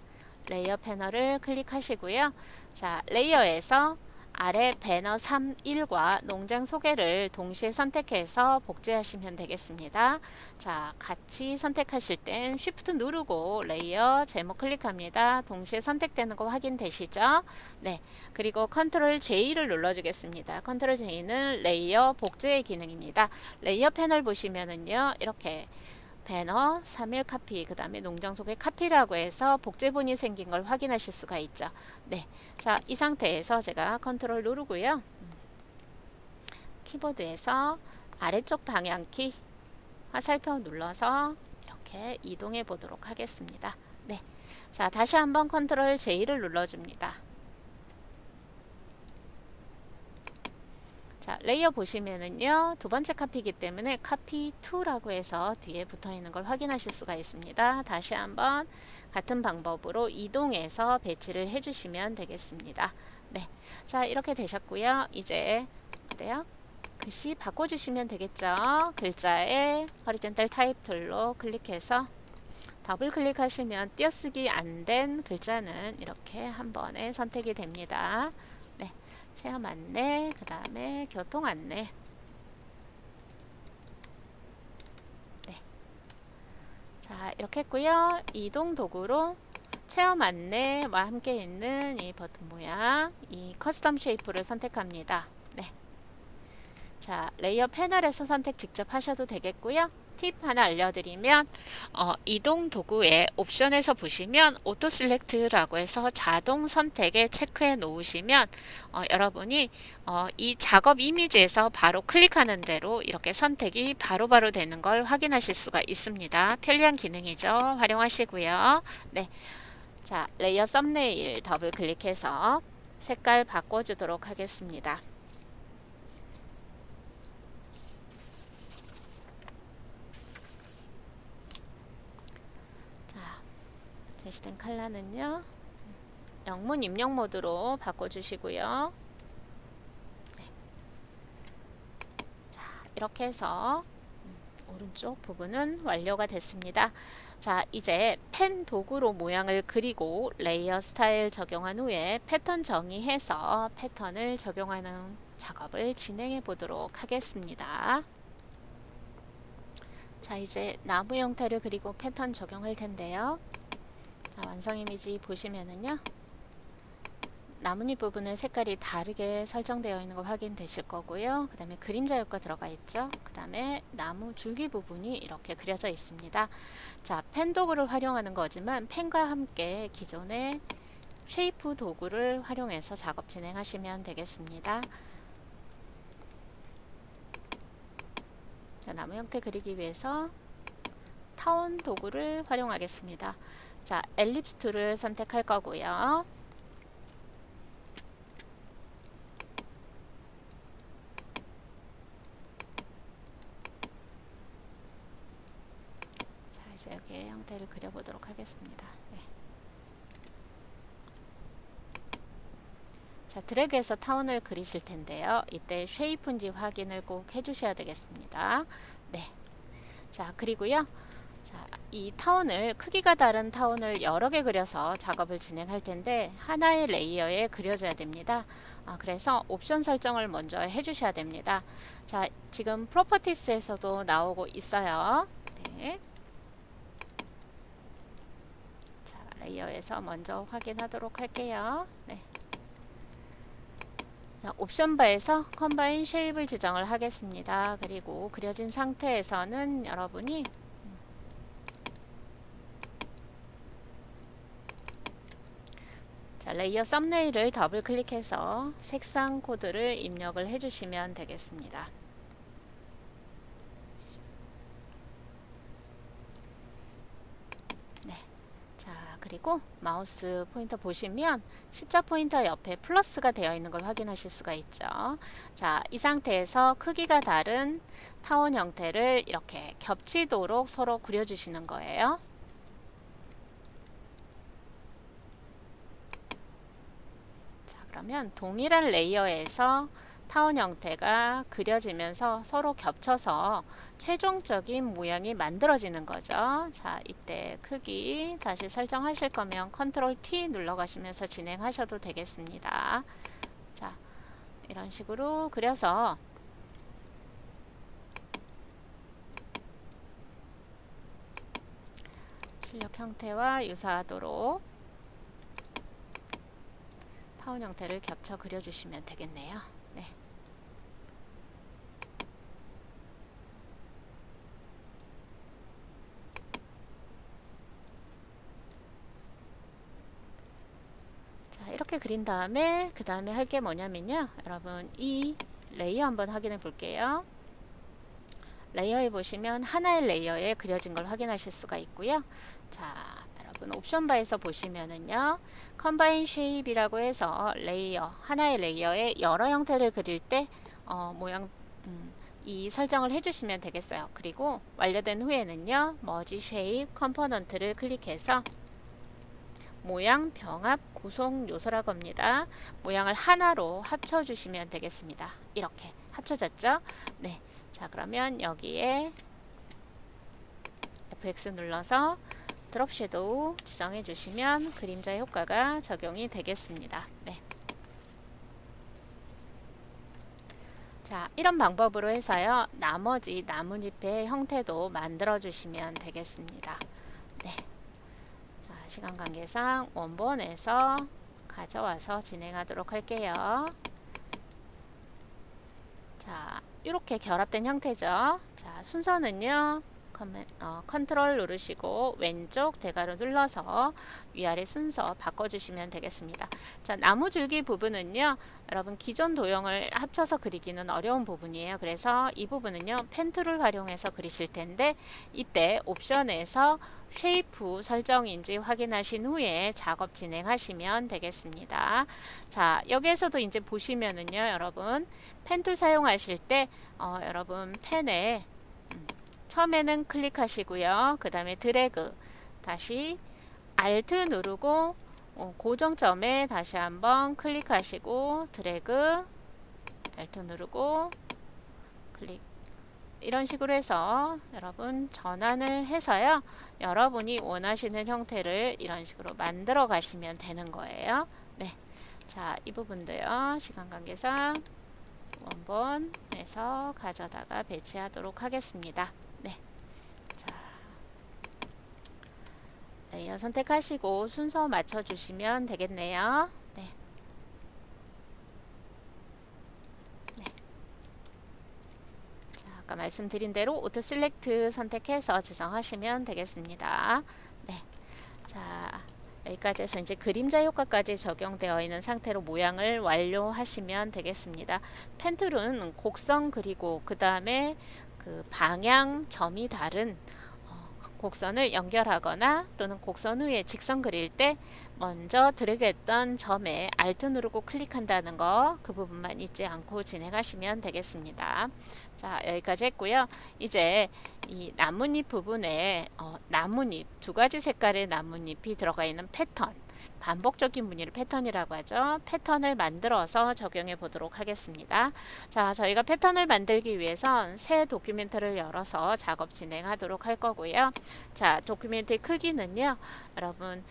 레이어 패널을 클릭하시고요. 자, 레이어에서 아래 배너 3.1과 농장 소개를 동시에 선택해서 복제하시면 되겠습니다. 자, 같이 선택하실 땐 Shift 누르고 레이어 제목 클릭합니다. 동시에 선택되는 거 확인되시죠? 네. 그리고 Ctrl J를 눌러주겠습니다. Ctrl J는 레이어 복제의 기능입니다. 레이어 패널 보시면은요, 이렇게 배너 3일 카피, 그 다음에 농장 소개 카피라고 해서 복제본이 생긴 걸 확인하실 수가 있죠. 네. 자, 이 상태에서 제가 컨트롤 누르고요. 키보드에서 아래쪽 방향키 화살표 눌러서 이렇게 이동해 보도록 하겠습니다. 네. 자, 다시 한번 컨트롤 J를 눌러줍니다. 자, 레이어 보시면은요, 두 번째 카피이기 때문에 카피 2라고 해서 뒤에 붙어 있는 걸 확인하실 수가 있습니다. 다시 한번 같은 방법으로 이동해서 배치를 해주시면 되겠습니다. 네. 자, 이렇게 되셨고요. 이제 어때요? 글씨 바꿔주시면 되겠죠. 글자에 허리젠탈 타입 툴로 클릭해서 더블 클릭하시면 띄어쓰기 안 된 글자는 이렇게 한 번에 선택이 됩니다. 네. 체험 안내, 그 다음에 교통 안내. 네. 자, 이렇게 했고요. 이동 도구로 체험 안내와 함께 있는 이 버튼 모양, 이 커스텀 쉐이프를 선택합니다. 네. 자, 레이어 패널에서 선택 직접 하셔도 되겠고요. 팁 하나 알려드리면 이동 도구의 옵션에서 보시면 오토 셀렉트라고 해서 자동 선택에 체크해 놓으시면 여러분이 이 작업 이미지에서 바로 클릭하는 대로 이렇게 선택이 바로바로 되는 걸 확인하실 수가 있습니다. 편리한 기능이죠. 활용하시고요. 네. 자, 레이어 썸네일 더블 클릭해서 색깔 바꿔주도록 하겠습니다. 제시된 컬러는요, 영문 입력 모드로 바꿔주시고요. 네. 자, 이렇게 해서 오른쪽 부분은 완료가 됐습니다. 자, 이제 펜 도구로 모양을 그리고 레이어 스타일 적용한 후에 패턴 정의해서 패턴을 적용하는 작업을 진행해 보도록 하겠습니다. 자, 이제 나무 형태를 그리고 패턴 적용할 텐데요. 자, 완성 이미지 보시면은요, 나뭇잎 부분은 색깔이 다르게 설정되어 있는 거 확인되실 거고요. 그 다음에 그림자 효과 들어가 있죠. 그 다음에 나무 줄기 부분이 이렇게 그려져 있습니다. 자, 펜 도구를 활용하는 거지만 펜과 함께 기존의 쉐이프 도구를 활용해서 작업 진행하시면 되겠습니다. 자, 나무 형태 그리기 위해서 타원 도구를 활용하겠습니다. 자, 엘립스 툴을 선택할 거고요. 자, 이제 여기에 형태를 그려보도록 하겠습니다. 네. 자, 드래그해서 타원을 그리실 텐데요. 이때 쉐이프인지 확인을 꼭 해주셔야 되겠습니다. 네. 자, 그리고요. 자, 이 타원을 크기가 다른 타원을 여러 개 그려서 작업을 진행할 텐데 하나의 레이어에 그려져야 됩니다. 그래서 옵션 설정을 먼저 해주셔야 됩니다. 자, 지금 프로퍼티스에서도 나오고 있어요. 네. 자, 레이어에서 먼저 확인하도록 할게요. 네. 자, 옵션 바에서 컴바인 쉐입을 지정을 하겠습니다. 그리고 그려진 상태에서는 여러분이 자, 레이어 썸네일을 더블 클릭해서 색상 코드를 입력을 해주시면 되겠습니다. 네. 자, 그리고 마우스 포인터 보시면 십자 포인터 옆에 플러스가 되어 있는 걸 확인하실 수가 있죠. 자, 이 상태에서 크기가 다른 타원 형태를 이렇게 겹치도록 서로 그려주시는 거예요. 그러면 동일한 레이어에서 타원 형태가 그려지면서 서로 겹쳐서 최종적인 모양이 만들어지는 거죠. 자, 이때 크기 다시 설정하실 거면 컨트롤 T 눌러 가시면서 진행하셔도 되겠습니다. 자, 이런 식으로 그려서 출력 형태와 유사하도록 타원 형태를 겹쳐 그려주시면 되겠네요. 네. 자, 이렇게 그린 다음에 그 다음에 할 게 뭐냐면요. 여러분 이 레이어 한번 확인해 볼게요. 레이어에 보시면 하나의 레이어에 그려진 걸 확인하실 수가 있고요. 자, 옵션 바에서 보시면은요, 컴바인 쉐입이라고 해서 레이어, 하나의 레이어에 여러 형태를 그릴 때 모양 이 설정을 해주시면 되겠어요. 그리고 완료된 후에는요, 머지 쉐입 컴포넌트를 클릭해서 모양 병합 구성 요소라고 합니다. 모양을 하나로 합쳐주시면 되겠습니다. 이렇게 합쳐졌죠? 네. 자, 그러면 여기에 FX 눌러서 드롭 섀도우 지정해 주시면 그림자 효과가 적용이 되겠습니다. 네. 자, 이런 방법으로 해서요, 나머지 나뭇잎의 형태도 만들어 주시면 되겠습니다. 네. 자, 시간 관계상 원본에서 가져와서 진행하도록 할게요. 자, 이렇게 결합된 형태죠. 자, 순서는요, 컨트롤 누르시고 왼쪽 대괄호 눌러서 위아래 순서 바꿔주시면 되겠습니다. 자, 나무 줄기 부분은요, 여러분 기존 도형을 합쳐서 그리기는 어려운 부분이에요. 그래서 이 부분은요, 펜 툴을 활용해서 그리실 텐데 이때 옵션에서 쉐이프 설정인지 확인하신 후에 작업 진행하시면 되겠습니다. 자, 여기에서도 이제 보시면은요, 여러분 펜 툴 사용하실 때 여러분 펜에 처음에는 클릭하시고요. 그 다음에 드래그 다시 Alt 누르고 고정점에 다시 한번 클릭하시고 드래그 Alt 누르고 클릭, 이런 식으로 해서 여러분 전환을 해서요, 여러분이 원하시는 형태를 이런 식으로 만들어 가시면 되는 거예요. 네. 자, 이 부분도요, 시간 관계상 원본에서 가져다가 배치하도록 하겠습니다. 네. 자, 레이어 선택하시고 순서 맞춰주시면 되겠네요. 네. 네. 자, 아까 말씀드린 대로 오토 셀렉트 선택해서 지정하시면 되겠습니다. 네. 자, 여기까지 해서 이제 그림자 효과까지 적용되어 있는 상태로 모양을 완료하시면 되겠습니다. 펜툴은 곡선 그리고 그 다음에 그 방향 점이 다른 곡선을 연결하거나 또는 곡선 위에 직선 그릴 때 먼저 드래그했던 점에 Alt 누르고 클릭한다는 거, 그 부분만 잊지 않고 진행하시면 되겠습니다. 자, 여기까지 했고요. 이제 이 나뭇잎 부분에 나뭇잎, 두 가지 색깔의 나뭇잎이 들어가 있는 패턴, 반복적인 무늬를 패턴이라고 하죠. 패턴을 만들어서 적용해 보도록 하겠습니다. 자, 저희가 패턴을 만들기 위해선 새 도큐멘트를 열어서 작업 진행하도록 할 거고요. 자, 도큐멘트의 크기는요, 여러분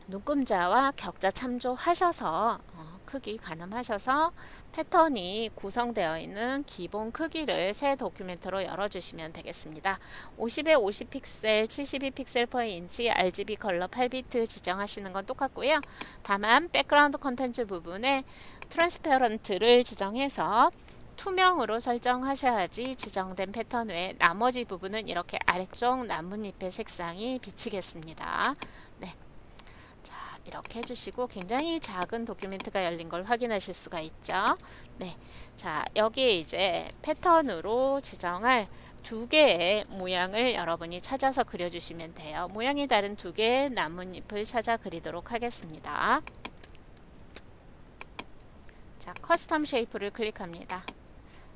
눈금자와 격자 참조하셔서 크기 가늠하셔서 패턴이 구성되어 있는 기본 크기를 새 도큐멘트로 열어주시면 되겠습니다. 50에 50 픽셀, 72 픽셀 per 인치, RGB 컬러 8비트 지정하시는 건 똑같고요. 다만 백그라운드 컨텐츠 부분에 트랜스페런트를 지정해서 투명으로 설정하셔야지 지정된 패턴 외에 나머지 부분은 이렇게 아래쪽 나뭇잎의 색상이 비치겠습니다. 네. 이렇게 해주시고 굉장히 작은 도큐멘트가 열린 걸 확인하실 수가 있죠. 네, 자 여기에 이제 패턴으로 지정할 두 개의 모양을 여러분이 찾아서 그려주시면 돼요. 모양이 다른 두 개의 나뭇잎을 찾아 그리도록 하겠습니다. 자, 커스텀 쉐이프를 클릭합니다.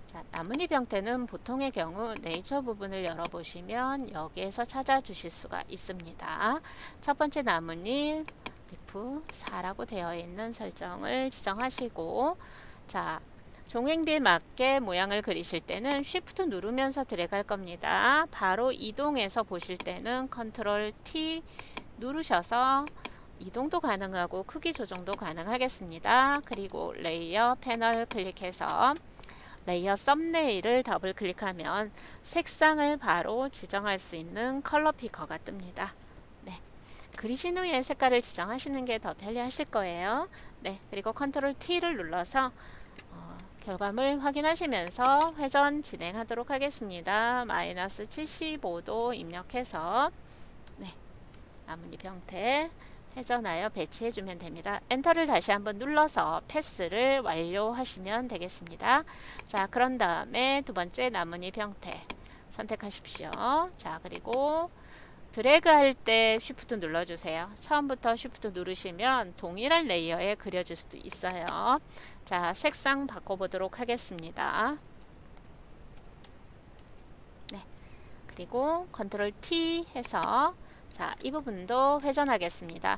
자, 나뭇잎 형태는 보통의 경우 네이처 부분을 열어보시면 여기에서 찾아주실 수가 있습니다. 첫 번째 나뭇잎 리프 4라고 되어 있는 설정을 지정하시고, 자 종횡비에 맞게 모양을 그리실 때는 Shift 누르면서 드래그 할 겁니다. 바로 이동해서 보실 때는 컨트롤 T 누르셔서 이동도 가능하고 크기 조정도 가능하겠습니다. 그리고 레이어 패널 클릭해서 레이어 썸네일을 더블 클릭하면 색상을 바로 지정할 수 있는 컬러 피커가 뜹니다. 그리신 후에 색깔을 지정하시는 게 더 편리하실 거예요. 네, 그리고 컨트롤 T를 눌러서 결과물 확인하시면서 회전 진행하도록 하겠습니다. 마이너스 75도 입력해서 네, 나뭇잎 형태 회전하여 배치해주면 됩니다. 엔터를 다시 한번 눌러서 패스를 완료하시면 되겠습니다. 자, 그런 다음에 두 번째 나뭇잎 형태 선택하십시오. 자, 그리고 드래그 할 때 Shift 눌러주세요. 처음부터 Shift 누르시면 동일한 레이어에 그려줄 수도 있어요. 자, 색상 바꿔보도록 하겠습니다. 네, 그리고 컨트롤 T 해서 자, 이 부분도 회전하겠습니다.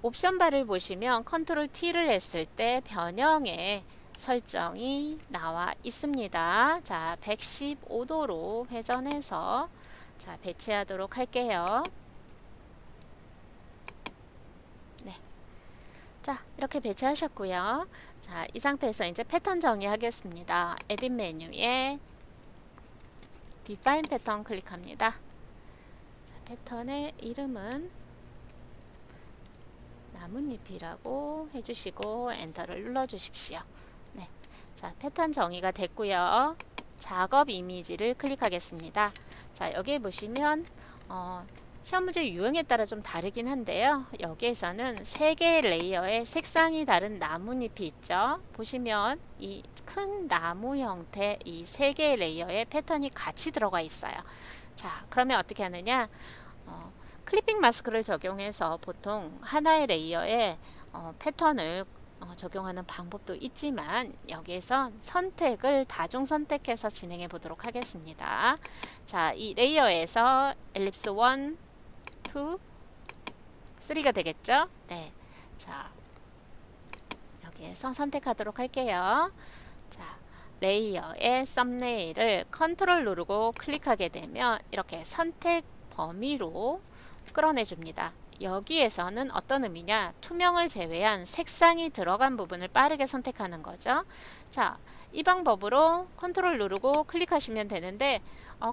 옵션 바를 보시면 컨트롤 T를 했을 때 변형의 설정이 나와 있습니다. 자, 115도로 회전해서 자, 배치하도록 할게요. 네. 자, 이렇게 배치하셨고요. 자, 이 상태에서 이제 패턴 정의하겠습니다. 에딧 메뉴에 Define 패턴 클릭합니다. 자, 패턴의 이름은 나뭇잎이라고 해주시고 엔터를 눌러주십시오. 네. 자, 패턴 정의가 됐고요. 작업 이미지를 클릭하겠습니다. 자, 여기에 보시면 시험 문제 유형에 따라 좀 다르긴 한데요. 여기에서는 세 개의 레이어의 색상이 다른 나뭇잎이 있죠. 보시면 이 큰 나무 형태 이 세 개의 레이어의 패턴이 같이 들어가 있어요. 자, 그러면 어떻게 하느냐? 클리핑 마스크를 적용해서 보통 하나의 레이어에 패턴을 적용하는 방법도 있지만 여기에서 선택을 다중 선택해서 진행해 보도록 하겠습니다. 자, 이 레이어에서 엘립스 1, 2, 3가 되겠죠? 네. 자, 여기에서 선택하도록 할게요. 자, 레이어의 썸네일을 컨트롤 누르고 클릭하게 되면 이렇게 선택 범위로 끌어내 줍니다. 여기에서는 어떤 의미냐? 투명을 제외한 색상이 들어간 부분을 빠르게 선택하는 거죠. 자, 이 방법으로 컨트롤 누르고 클릭하시면 되는데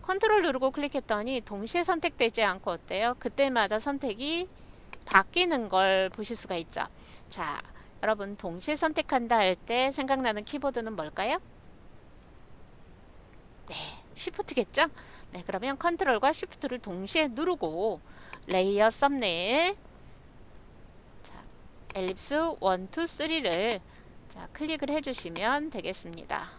컨트롤 누르고 클릭했더니 동시에 선택되지 않고 어때요? 그때마다 선택이 바뀌는 걸 보실 수가 있죠. 자, 여러분 동시에 선택한다 할 때 생각나는 키보드는 뭘까요? 네, 쉬프트겠죠? 네, 그러면 컨트롤과 쉬프트를 동시에 누르고 레이어 썸네일 자, 엘립스 1, 2, 3를 자, 클릭을 해주시면 되겠습니다.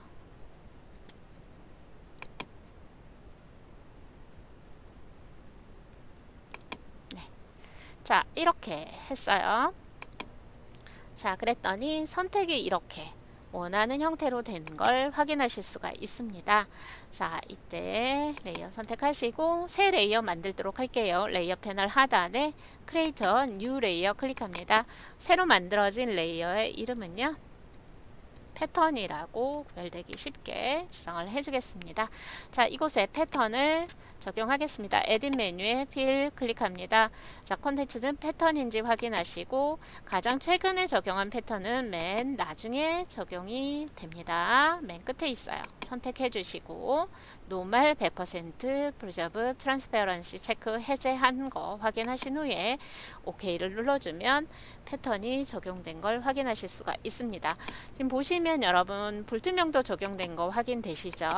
네. 자, 이렇게 했어요. 자, 그랬더니 선택이 이렇게 원하는 형태로 된 걸 확인하실 수가 있습니다. 자, 이때 레이어 선택하시고 새 레이어 만들도록 할게요. 레이어 패널 하단에 Create a New Layer 클릭합니다. 새로 만들어진 레이어의 이름은요, 패턴이라고 구별되기 쉽게 지정을 해주겠습니다. 자, 이곳에 패턴을 적용하겠습니다. 에딧 메뉴에 필 클릭합니다. 자, 콘텐츠는 패턴인지 확인하시고 가장 최근에 적용한 패턴은 맨 나중에 적용이 됩니다. 맨 끝에 있어요. 선택해 주시고 노멀 100% 프리저브 트랜스페어런시 체크 해제한 거 확인하신 후에 OK를 눌러주면 패턴이 적용된 걸 확인하실 수가 있습니다. 지금 보시면 여러분 불투명도 적용된 거 확인되시죠?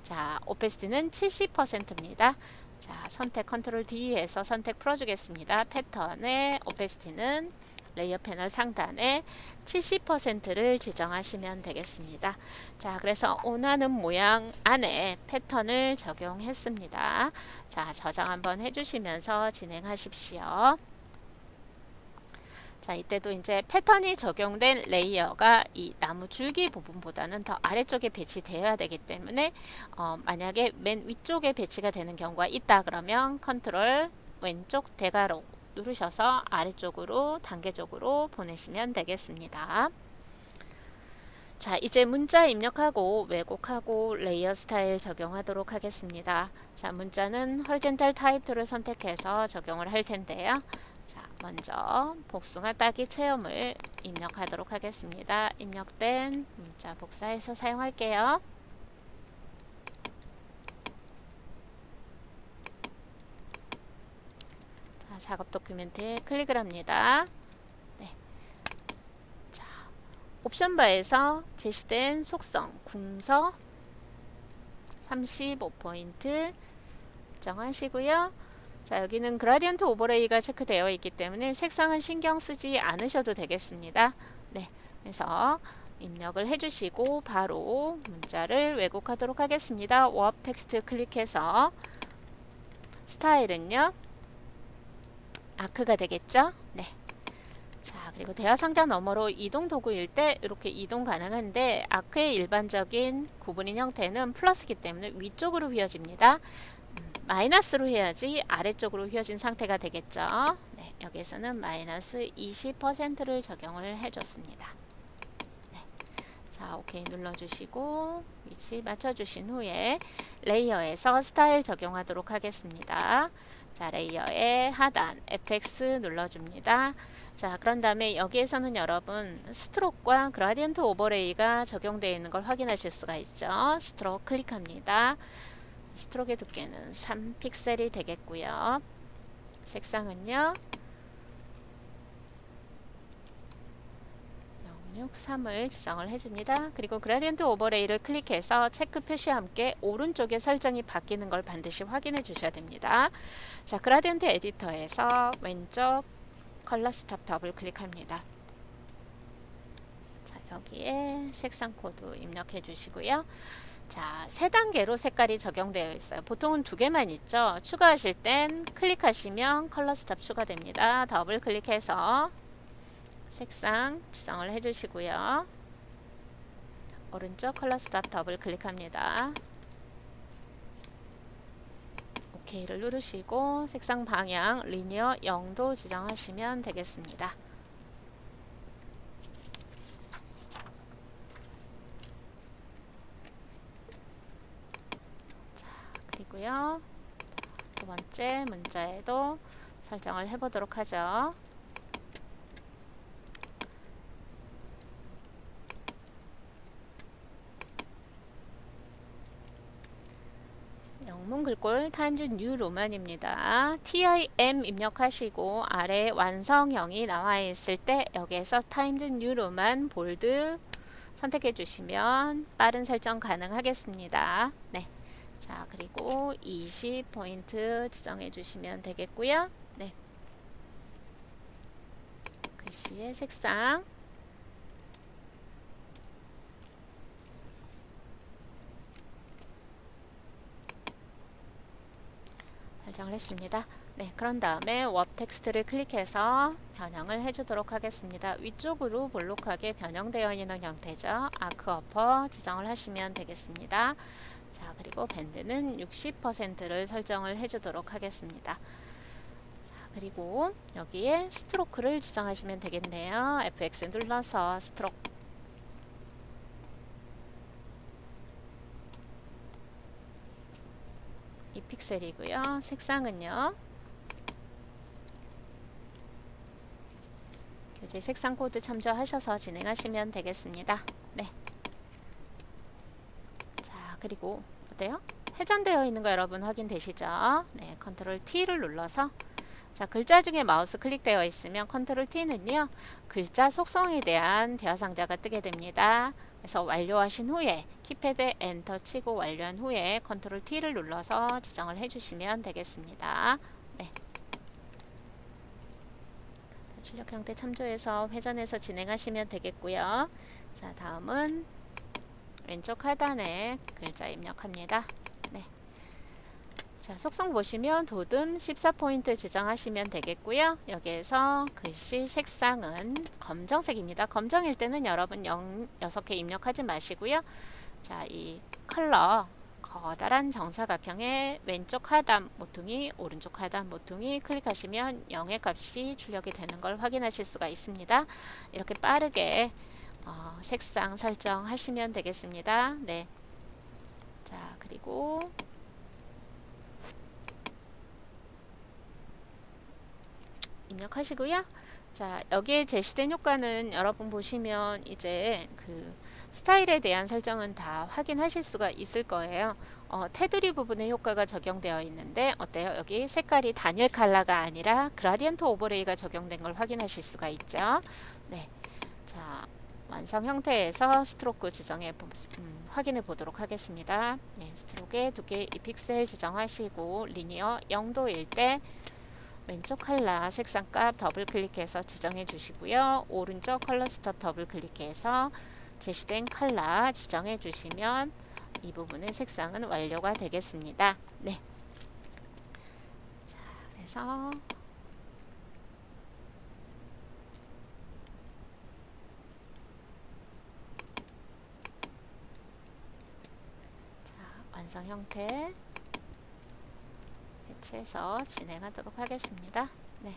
자, 오페시티는 70%입니다. 자, 선택 컨트롤 D에서 선택 풀어주겠습니다. 패턴의 오페시티는 레이어 패널 상단에 70%를 지정하시면 되겠습니다. 자, 그래서 원하는 모양 안에 패턴을 적용했습니다. 자, 저장 한번 해주시면서 진행하십시오. 자, 이때도 이제 패턴이 적용된 레이어가 이 나무 줄기 부분보다는 더 아래쪽에 배치되어야 되기 때문에 만약에 맨 위쪽에 배치가 되는 경우가 있다 그러면 컨트롤 왼쪽 대괄호 누르셔서 아래쪽으로 단계적으로 보내시면 되겠습니다. 자, 이제 문자 입력하고 왜곡하고 레이어 스타일 적용하도록 하겠습니다. 자, 문자는 horizontal type 툴을 선택해서 적용을 할 텐데요. 자, 먼저 복숭아 따기 체험을 입력하도록 하겠습니다. 입력된 문자 복사해서 사용할게요. 자, 작업 도큐멘트에 클릭을 합니다. 네. 자, 옵션 바에서 제시된 속성 궁서 35포인트 정하시고요. 자, 여기는 그라디언트 오버레이가 체크되어 있기 때문에 색상은 신경 쓰지 않으셔도 되겠습니다. 네, 그래서 입력을 해주시고 바로 문자를 왜곡하도록 하겠습니다. 워업 텍스트 클릭해서 스타일은요, 아크가 되겠죠? 네. 자, 그리고 대화 상자 너머로 이동 도구일 때 이렇게 이동 가능한데 아크의 일반적인 구분인 형태는 플러스이기 때문에 위쪽으로 휘어집니다. 마이너스로 해야지 아래쪽으로 휘어진 상태가 되겠죠. 네, 여기에서는 마이너스 20%를 적용을 해줬습니다. 네. 자, OK 눌러주시고 위치 맞춰주신 후에 레이어에서 스타일 적용하도록 하겠습니다. 자, 레이어의 하단 FX 눌러줍니다. 자, 그런 다음에 여기에서는 여러분 스트로크와 그라디언트 오버레이가 적용되어 있는 걸 확인하실 수가 있죠. 스트로크 클릭합니다. 스트로크의 두께는 3픽셀이 되겠고요. 색상은요 063을 지정을 해줍니다. 그리고 그라디언트 오버레이를 클릭해서 체크 표시와 함께 오른쪽에 설정이 바뀌는 걸 반드시 확인해 주셔야 됩니다. 자, 그라디언트 에디터에서 왼쪽 컬러 스탑 더블 클릭합니다. 자, 여기에 색상 코드 입력해 주시고요. 자, 3단계로 색깔이 적용되어 있어요. 보통은 2개만 있죠. 추가하실 땐 클릭하시면 컬러 스탑 추가됩니다. 더블 클릭해서 색상 지정을 해주시고요. 오른쪽 컬러 스탑 더블 클릭합니다. OK를 누르시고 색상 방향 리니어 0도 지정하시면 되겠습니다. 자, 그리고요. 두 번째 문자에도 설정을 해보도록 하죠. 영문 글꼴 타임즈 뉴 로만입니다. TIM 입력하시고 아래 완성형이 나와 있을 때 여기에서 타임즈 뉴 로만 볼드 선택해 주시면 빠른 설정 가능하겠습니다. 네. 자, 그리고 20포인트 지정해 주시면 되겠고요. 네. 글씨의 색상 설정을 했습니다. 네, 그런 다음에 웹 텍스트를 클릭해서 변형을 해주도록 하겠습니다. 위쪽으로 볼록하게 변형되어 있는 형태죠. 아크 어퍼 지정을 하시면 되겠습니다. 자, 그리고 밴드는 60%를 설정을 해주도록 하겠습니다. 자, 그리고 여기에 스트로크를 지정하시면 되겠네요. FX 눌러서 스트로크 2픽셀이고요. 색상은요. 교재 색상 코드 참조하셔서 진행하시면 되겠습니다. 네. 자, 그리고 어때요? 회전되어 있는 거 여러분 확인되시죠? 네, 컨트롤 T를 눌러서 자, 글자 중에 마우스 클릭되어 있으면 컨트롤 T는요. 글자 속성에 대한 대화 상자가 뜨게 됩니다. 그래서 완료하신 후에 키패드 엔터 치고 완료한 후에 컨트롤 T를 눌러서 지정을 해주시면 되겠습니다. 네. 출력 형태 참조해서 회전해서 진행하시면 되겠고요. 자, 다음은 왼쪽 하단에 글자 입력합니다. 네. 자, 속성 보시면 도듬 14포인트 지정하시면 되겠고요. 여기에서 글씨 색상은 검정색입니다. 검정일 때는 여러분 6개 입력하지 마시고요. 자, 이 컬러 커다란 정사각형의 왼쪽 하단 모퉁이, 오른쪽 하단 모퉁이 클릭하시면 0의 값이 출력이 되는 걸 확인하실 수가 있습니다. 이렇게 빠르게 색상 설정하시면 되겠습니다. 네. 자, 그리고 입력하시고요. 자, 여기에 제시된 효과는 여러분 보시면 이제 그 스타일에 대한 설정은 다 확인하실 수가 있을 거예요. 테두리 부분의 효과가 적용되어 있는데 어때요? 여기 색깔이 단일 컬러가 아니라 그라디언트 오버레이가 적용된 걸 확인하실 수가 있죠. 네. 자, 완성 형태에서 스트로크 지정해 확인해 보도록 하겠습니다. 네, 스트로크의 두께 2픽셀 지정하시고 리니어 0도일 때 왼쪽 컬러 색상값 더블 클릭해서 지정해 주시고요. 오른쪽 컬러 스톱 더블 클릭해서 제시된 컬러 지정해 주시면 이 부분의 색상은 완료가 되겠습니다. 네. 자, 그래서 자, 완성 형태 해서 진행하도록 하겠습니다. 네.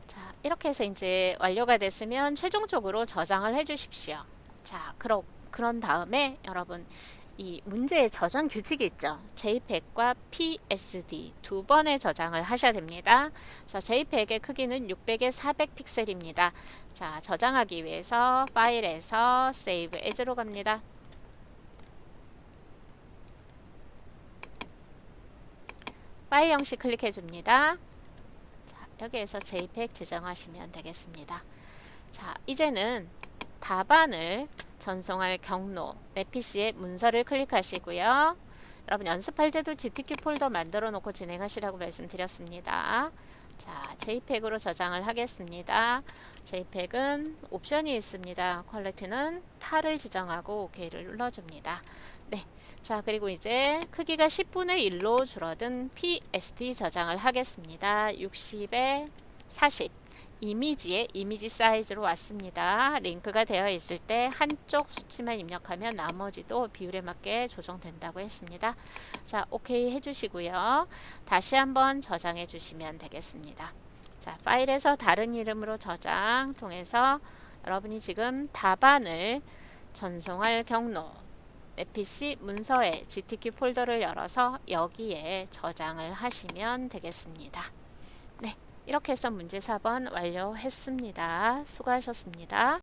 자, 이렇게 해서 이제 완료가 됐으면 최종적으로 저장을 해 주십시오. 자, 그런 다음에 여러분 이 문제의 저장 규칙이 있죠. JPEG과 PSD 두 번의 저장을 하셔야 됩니다. 자, JPEG의 크기는 600에 400픽셀입니다. 자, 저장하기 위해서 파일에서 Save As로 갑니다. 파일 형식 클릭해 줍니다. 자, 여기에서 JPEG 지정하시면 되겠습니다. 자, 이제는 답안을 전송할 경로, 내 PC의 문서를 클릭하시고요. 여러분 연습할 때도 GTK 폴더 만들어 놓고 진행하시라고 말씀드렸습니다. 자, JPEG으로 저장을 하겠습니다. JPEG은 옵션이 있습니다. 퀄리티는 8을 지정하고 OK를 눌러줍니다. 네. 자, 그리고 이제 크기가 10분의 1로 줄어든 PSD 저장을 하겠습니다. 60에 40 이미지의 이미지 사이즈로 왔습니다. 링크가 되어 있을 때 한쪽 수치만 입력하면 나머지도 비율에 맞게 조정된다고 했습니다. 자, OK 해주시고요. 다시 한번 저장해 주시면 되겠습니다. 자, 파일에서 다른 이름으로 저장 통해서 여러분이 지금 답안을 전송할 경로 내 PC 문서에 GTK 폴더를 열어서 여기에 저장을 하시면 되겠습니다. 네, 이렇게 해서 문제 4번 완료했습니다. 수고하셨습니다.